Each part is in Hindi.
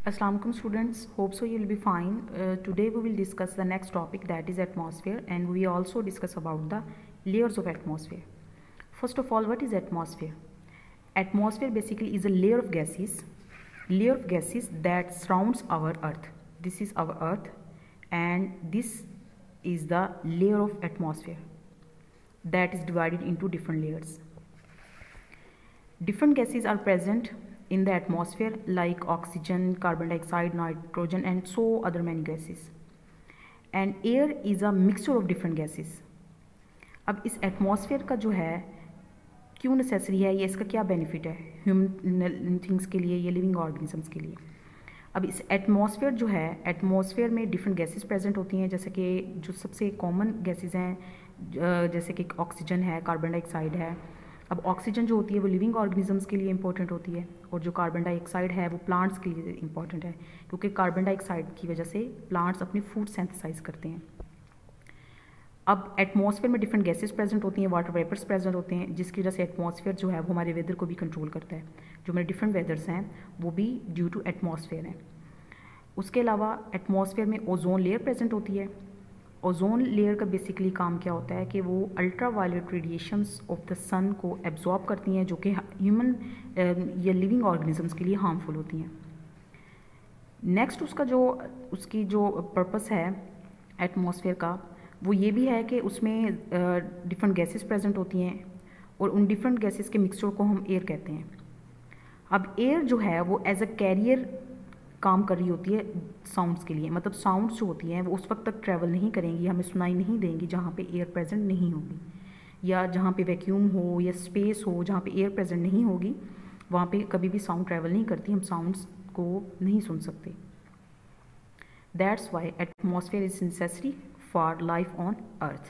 Assalamu alaikum students, hope so you will be fine. Today we will discuss the next topic, that is atmosphere, and we also discuss about the layers of atmosphere. First of all, what is atmosphere? Atmosphere basically is a layer of gases that surrounds our earth. This is our earth and this is the layer of atmosphere that is divided into different layers. Different gases are present in the atmosphere like oxygen, carbon dioxide, nitrogen and so other many gases. And air is a mixture of different gases. अब इस एटमॉस्फेयर का जो है क्यों नेसेसरी है, ये इसका क्या बेनिफिट है ह्यूमन थिंग्स के लिए, ये लिविंग ऑर्गेनिजम्स के लिए। अब इस एटमॉस्फेयर जो है, एटमॉस्फेयर में डिफरेंट गैसेस प्रेजेंट होती हैं, जैसे कि जो सबसे कॉमन गैसेस हैं जैसे कि ऑक्सीजन है, कार्बन डाइऑक्साइड है। अब ऑक्सीजन जो होती है वो लिविंग ऑर्गेनिजम्स के लिए इंपॉर्टेंट होती है और जो कार्बन डाइऑक्साइड है वो प्लांट्स के लिए इंपॉर्टेंट है, क्योंकि कार्बन डाइऑक्साइड की वजह से प्लांट्स अपने फूड सिंथेसाइज करते हैं। अब एटमॉस्फेयर में डिफरेंट गैसेस प्रेजेंट होती हैं, वाटर वेपर्स प्रेजेंट होते हैं, जिसकी वजह से एटमॉस्फेयर जो है वो हमारे वेदर को भी कंट्रोल करता है। जो हमारे डिफरेंट वेदर्स हैं वो भी ड्यू टू एटमॉस्फेयर हैं। उसके अलावा एटमॉस्फेयर में ओजोन लेयर प्रेजेंट होती है। ओजोन लेयर का बेसिकली काम क्या होता है कि वो ultra violet radiations of the sun को एब्जॉर्ब करती हैं, जो कि ह्यूमन या लिविंग ऑर्गेनिजम्स के लिए हार्मफुल होती हैं। नेक्स्ट उसकी जो पर्पस है एटमॉस्फेयर का, वो ये भी है कि उसमें डिफरेंट गैसेस प्रेजेंट होती हैं और उन डिफरेंट गैसेस के मिक्सचर को हम एयर कहते हैं। अब एयर जो है वो एज अ कैरियर काम कर रही होती है साउंड्स के लिए, मतलब साउंड्स जो होती हैं वो उस वक्त तक ट्रैवल नहीं करेंगी, हमें सुनाई नहीं देंगी जहाँ पे एयर प्रेजेंट नहीं होगी, या जहाँ पे वैक्यूम हो या स्पेस हो जहाँ पे एयर प्रेजेंट नहीं होगी वहाँ पे कभी भी साउंड ट्रैवल नहीं करती, हम साउंड्स को नहीं सुन सकते। That's why atmosphere is necessary for life on earth.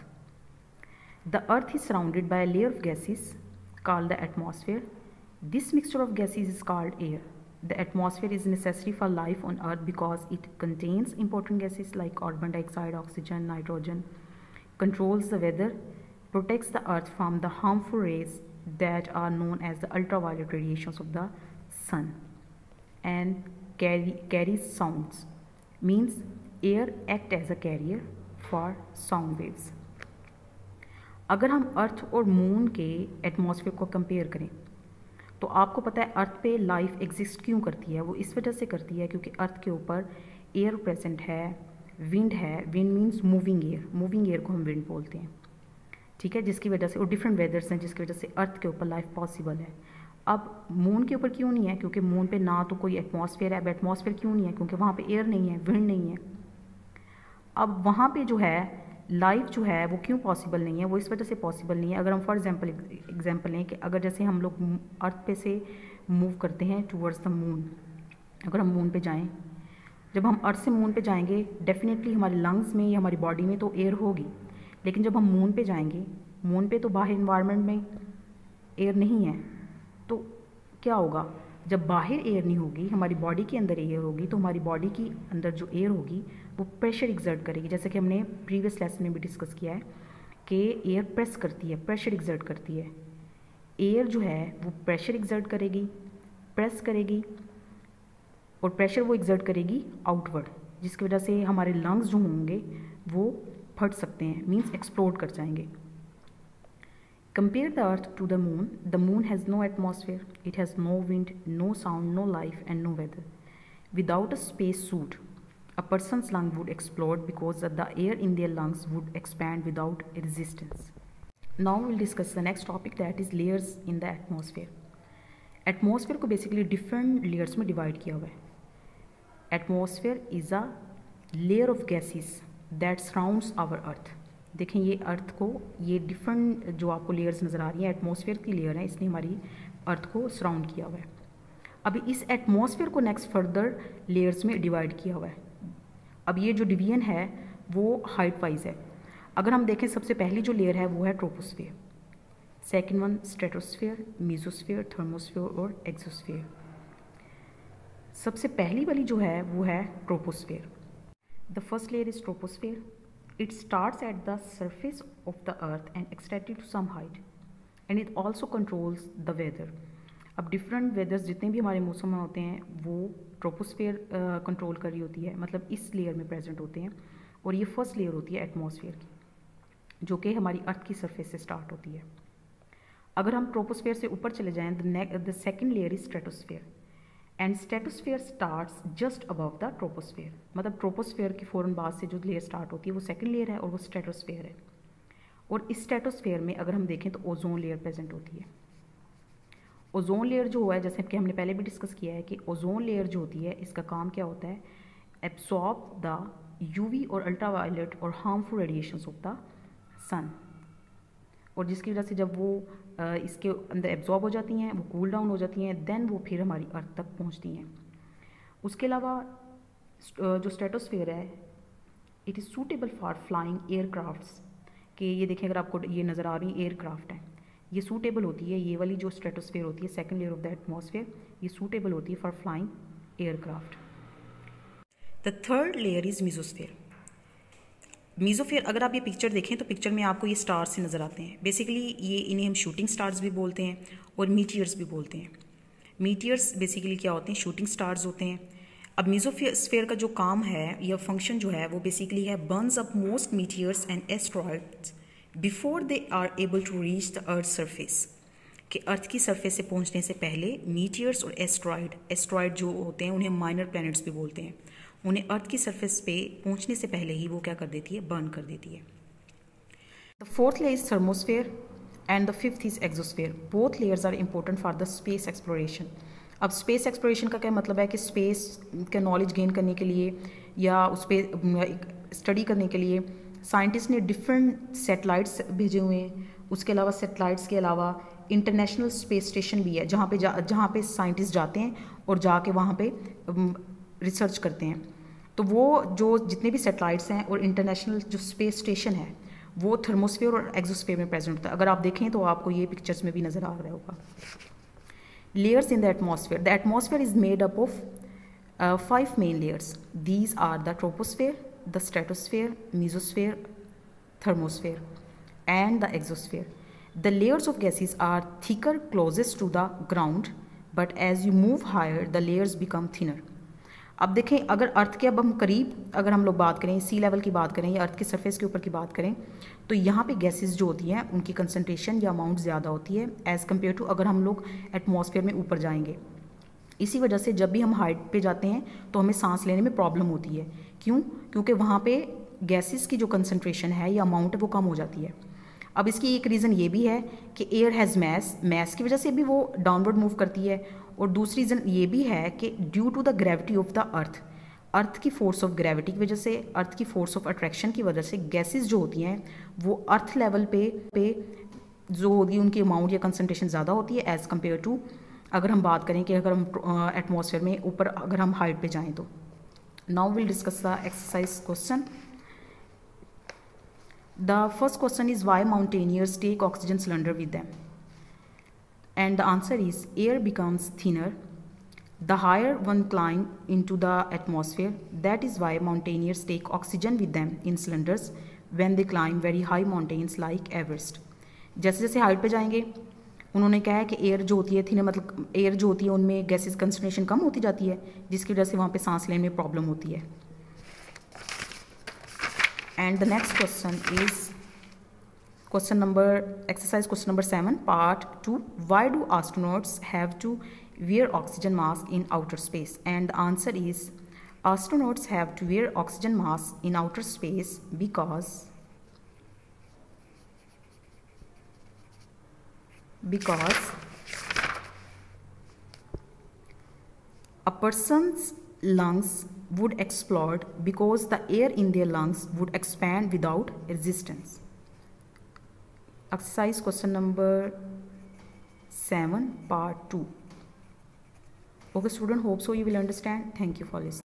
The earth is surrounded by a layer of gases called the atmosphere. This mixture of gases is called air. The atmosphere is necessary for life on earth because it contains important gases like carbon dioxide, oxygen, nitrogen, controls the weather, protects the earth from the harmful rays that are known as the ultraviolet radiations of the sun, and carries sounds. Means air act as a carrier for sound waves. अगर हम अर्थ और मून के एटमॉस्फेयर को कंपेयर करें तो आपको पता है अर्थ पे लाइफ एग्जिस्ट क्यों करती है। वो इस वजह से करती है क्योंकि अर्थ के ऊपर एयर प्रेजेंट है, विंड है। विंड मीन्स मूविंग एयर को हम विंड बोलते हैं, ठीक है, जिसकी वजह से और डिफरेंट वेदर्स हैं जिसकी वजह से अर्थ के ऊपर लाइफ पॉसिबल है। अब मून के ऊपर क्यों नहीं है, क्योंकि मून पे ना तो कोई एटमॉस्फेयर है। अब एटमॉस्फेयर क्यों नहीं है, क्योंकि वहाँ पे एयर नहीं है, विंड नहीं है। अब वहाँ पे जो है लाइफ जो है वो क्यों पॉसिबल नहीं है, वो इस वजह से पॉसिबल नहीं है। अगर हम फॉर एग्जांपल लें कि अगर जैसे हम लोग अर्थ पे से मूव करते हैं टूवर्ड्स द मून, अगर हम मून पे जाएं, जब हम अर्थ से मून पे जाएंगे डेफिनेटली हमारे लंग्स में या हमारी बॉडी में तो एयर होगी, लेकिन जब हम मून पे जाएंगे, मून पे तो बाहर इन्वायरमेंट में एयर नहीं है, तो क्या होगा, जब बाहर एयर नहीं होगी, हमारी बॉडी के अंदर एयर होगी, तो हमारी बॉडी की अंदर जो एयर होगी वो प्रेशर एक्सर्ट करेगी। जैसे कि हमने प्रीवियस लेसन में भी डिस्कस किया है कि एयर प्रेस करती है, प्रेशर एक्सर्ट करती है। एयर जो है वो प्रेशर एक्सर्ट करेगी, प्रेस करेगी और प्रेशर वो एक्सर्ट करेगी आउटवर्ड, जिसकी वजह से हमारे लंग्स जो होंगे वो फट सकते हैं, मीन्स एक्सप्लोड कर जाएंगे। Compare the earth to the moon. The moon has no atmosphere, it has no wind, no sound, no life and no weather. Without a space suit, a person's lung would explode because the air in their lungs would expand without resistance. Now we will discuss the next topic, that is layers in the atmosphere. Atmosphere को basically different layers में divide किया हुआ है. Atmosphere is a layer of gases that surrounds our earth. देखें ये अर्थ को, ये डिफरेंट जो आपको लेयर्स नज़र आ रही हैं एटमॉस्फेयर की लेयर है, इसने हमारी अर्थ को सराउंड किया हुआ है। अभी इस एटमॉस्फेयर को नेक्स्ट फर्दर लेयर्स में डिवाइड किया हुआ है। अब ये जो डिवीजन है वो हाइट वाइज है। अगर हम देखें सबसे पहली जो लेयर है वो है troposphere, second one stratosphere, mesosphere, thermosphere और एक्सोस्फेयर। सबसे पहली वाली जो है वो है troposphere. The first layer is troposphere. It starts at the surface of the earth and extends to some height, and it also controls the weather. अब डिफरेंट वेदर्स जितने भी हमारे मौसम में होते हैं वो ट्रोपोस्फेयर कंट्रोल कर रही होती है, मतलब इस लेयर में प्रेजेंट होते हैं। और ये फर्स्ट लेयर होती है एटमॉस्फेयर की, जो कि हमारी अर्थ की सरफेस से स्टार्ट होती है। अगर हम ट्रोपोस्फेयर से ऊपर चले जाएं, the second layer is stratosphere, and stratosphere starts just above the troposphere. मतलब ट्रोपोस्फेयर की फ़ौरन बाद से जो लेयर स्टार्ट होती है वो सेकेंड लेयर है और वो स्ट्रेटोस्फेयर है। और इस स्ट्रेटोस्फेयर में अगर हम देखें तो ओजोन लेयर प्रेजेंट होती है। ओजोन लेयर जो है, जैसे कि हमने पहले भी डिस्कस किया है कि ओजोन लेयर जो होती है इसका काम क्या होता है, एब्सॉर्ब द यूवी और अल्ट्रावायलेट और हार्मफुल रेडिएशंस ऑफ द सन। और जिसकी वजह से जब वो इसके अंदर एब्जॉर्ब हो जाती हैं, वो कूल डाउन हो जाती हैं, देन वो फिर हमारी अर्थ तक पहुंचती हैं। उसके अलावा जो स्ट्रेटोस्फेयर है, it is suitable for flying aircrafts, कि ये देखें अगर आपको ये नज़र आ रही एयरक्राफ्ट है, ये सूटेबल होती है, ये वाली जो स्ट्रेटोस्फेयर होती है second layer of the atmosphere, ये सूटेबल होती है for flying aircraft. The third layer is mesosphere. Mesosphere, अगर आप ये पिक्चर देखें तो पिक्चर में आपको ये स्टार्स से नज़र आते हैं। बेसिकली ये इन्हें हम शूटिंग स्टार्स भी बोलते हैं और मीटियर्स भी बोलते हैं। मीटियर्स बेसिकली क्या होते हैं, शूटिंग स्टार्स होते हैं। अब मीजोस्फेयर का जो काम है या फंक्शन जो है वो बेसिकली है burns up most meteors and asteroids before they are able to reach the earth surface, कि अर्थ की सरफेस से पहुंचने से पहले मीटियर्स और एस्ट्रॉइड जो होते हैं उन्हें माइनर प्लैनेट्स भी बोलते हैं, उन्हें अर्थ की सरफेस पे पहुंचने से पहले ही वो क्या कर देती है, बर्न कर देती है। The fourth layer is thermosphere and the fifth is exosphere. Both layers are important for the space exploration. अब स्पेस एक्सप्लोरेशन का क्या मतलब है कि स्पेस का नॉलेज गेन करने के लिए या उस पर स्टडी करने के लिए साइंटिस्ट ने डिफरेंट सैटेलाइट्स भेजे हुए हैं। उसके अलावा सैटेलाइट्स के अलावा इंटरनेशनल स्पेस स्टेशन भी है जहाँ पे साइंटिस्ट जाते हैं और जाके वहाँ पे रिसर्च करते हैं। तो वो जो जितने भी सैटेलाइट्स हैं और इंटरनेशनल जो स्पेस स्टेशन है वो थर्मोस्फेयर और एक्सोस्फेयर में प्रेजेंट होता है। अगर आप देखें तो आपको ये पिक्चर्स में भी नज़र आ रहा होगा। Layers in the atmosphere is made up of 5 main layers. These are the troposphere, the stratosphere, mesosphere, thermosphere and the exosphere. The layers of gases are thicker closest to the ground, but as you move higher the layers become thinner. अब देखें, अगर अर्थ के अब हम करीब अगर हम लोग बात करें, सी लेवल की बात करें या अर्थ की सरफेस के ऊपर की बात करें, तो यहाँ पे गैसेस जो होती हैं उनकी कंसनट्रेशन या अमाउंट ज़्यादा होती है एज़ कम्पेयर टू अगर हम लोग एटमॉस्फेयर में ऊपर जाएंगे। इसी वजह से जब भी हम हाइट पे जाते हैं तो हमें सांस लेने में प्रॉब्लम होती है। क्यों? क्योंकि वहाँ पे गैसेस की जो कंसनट्रेशन है या अमाउंट है वो कम हो जाती है। अब इसकी एक रीज़न ये भी है कि एयर हैज़ मैस की वजह से भी वो डाउनवर्ड मूव करती है, और दूसरी रीज़न ये भी है कि due to the gravity of the earth की फोर्स ऑफ ग्रेविटी की वजह से, अर्थ की फोर्स ऑफ अट्रैक्शन की वजह से गैसेस जो होती हैं वो अर्थ लेवल पे जो होगी उनकी अमाउंट या कंसनट्रेशन ज़्यादा होती है एज़ कम्पेयर टू अगर हम बात करें कि अगर हम एटमॉस्फेयर में ऊपर अगर हम हाइट पे जाएं तो। Now will discuss the exercise question. The first question is why mountaineers take oxygen cylinder with them, and the answer is air becomes thinner the higher one climb into the atmosphere. That is why mountaineers take oxygen with them in cylinders when they climb very high mountains like Everest. जैसे जैसे हाइट पे जाएंगे उन्होंने कहा है कि एयर जो होती है थिनर, मतलब एयर जो होती है उनमें गैसेस कंसंट्रेशन कम होती जाती है, जिसकी वजह से वहाँ पे सांस लेने में प्रॉब्लम होती है। And the next question is exercise question number 7 part 2. Why do astronauts have to wear oxygen mask in outer space? And the answer is astronauts have to wear oxygen mask in outer space because a person's lungs would explode because the air in their lungs would expand without resistance. Exercise question number 7 part 2. Okay student, hope so you will understand. Thank you for listening.